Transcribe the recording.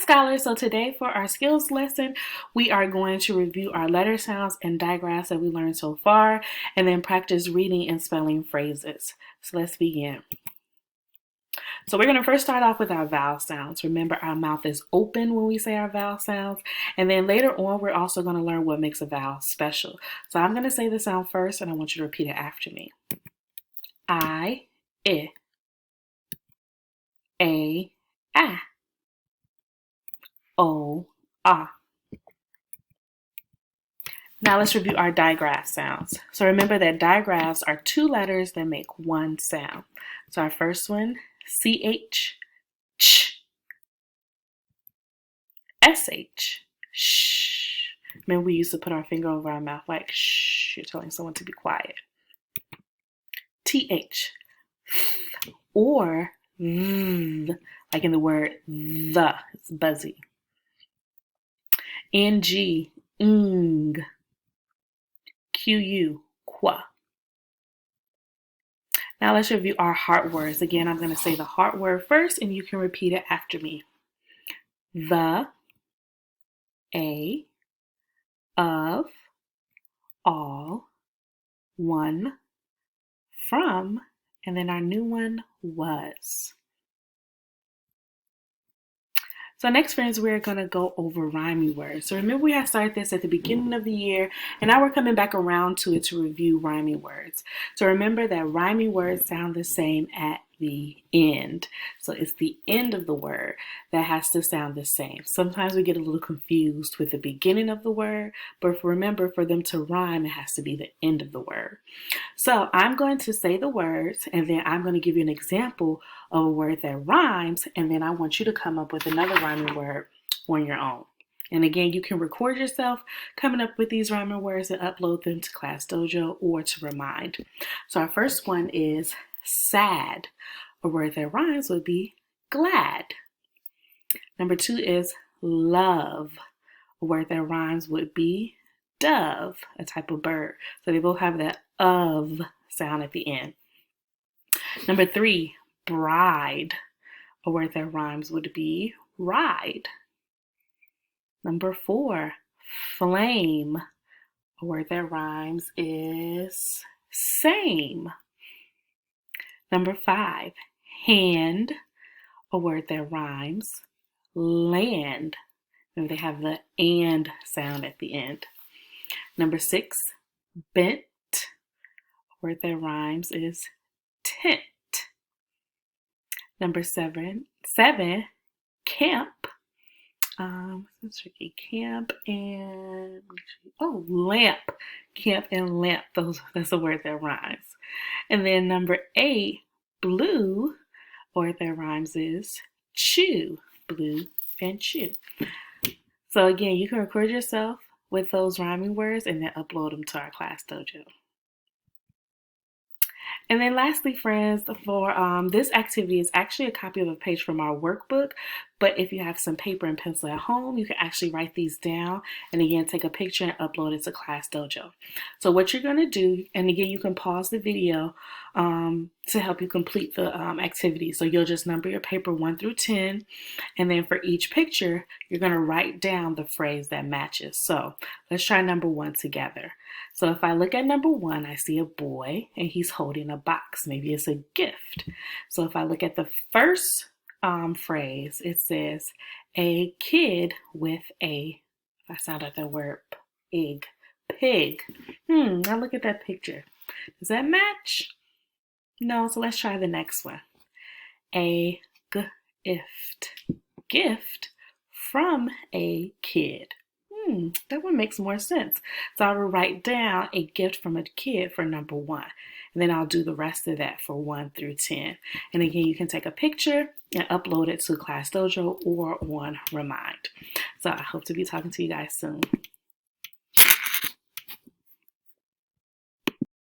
Scholars, so today for our skills lesson, we are going to review our letter sounds and digraphs that we learned so far, and then practice reading and spelling phrases. So let's begin. So we're going to first start off with our vowel sounds. Remember, our mouth is open when we say our vowel sounds, and then later on, we're also going to learn what makes a vowel special. So I'm going to say the sound first, and I want you to repeat it after me. I, a, o, ah. Now let's review our digraph sounds. So remember that digraphs are two letters that make one sound. So our first one, CH, ch, SH, sh. Remember we used to put our finger over our mouth like shh, you're telling someone to be quiet. TH, or like in the word the, it's buzzy. NG, ng. QU, qua. Now let's review our heart words. Again, I'm going to say the heart word first, and you can repeat it after me. The, a, of, all, one, from, and then our new one, was. So next, friends, we're going to go over rhyming words. So remember we had started this at the beginning of the year, and now we're coming back around to it to review rhyming words. So remember that rhyming words sound the same at the end. So it's the end of the word that has to sound the same. Sometimes we get a little confused with the beginning of the word, but remember, for them to rhyme, it has to be the end of the word. So I'm going to say the words, and then I'm going to give you an example of a word that rhymes, and then I want you to come up with another rhyming word on your own. And again, you can record yourself coming up with these rhyming words and upload them to Class Dojo or to Remind. So our first one is sad. A word that rhymes would be glad. Number 2 is love. A word that rhymes would be dove, a type of bird. So they both have that of sound at the end. Number 3, bride. A word that rhymes would be ride. Number 4, flame. A word that rhymes is same. Number 5, hand. A word that rhymes, land. Remember, they have the and sound at the end. Number 6, bent. A word that rhymes is tent. Number 7, camp. This is tricky. Camp and lamp. Camp and lamp. That's a word that rhymes. And then number 8, blue. A word that rhymes is chew. Blue and chew. So again, you can record yourself with those rhyming words and then upload them to our Class Dojo. And then lastly, friends, for this activity is actually a copy of a page from our workbook. But if you have some paper and pencil at home, you can actually write these down and again, take a picture and upload it to Class Dojo. So what you're going to do, and again, you can pause the video to help you complete the activity. So you'll just number your paper 1 through 10. And then for each picture, you're going to write down the phrase that matches. So let's try number 1 together. So if I look at number 1, I see a boy and he's holding a box. Maybe it's a gift. So if I look at the first phrase, it says a kid with a, if I sound like that word, pig. Now look at that picture. Does that match? No, so let's try the next one. A gift from a kid. That one makes more sense. So I will write down a gift from a kid for number 1. And then I'll do the rest of that for 1 through 10. And again, you can take a picture and upload it to Class Dojo or on Remind. So I hope to be talking to you guys soon.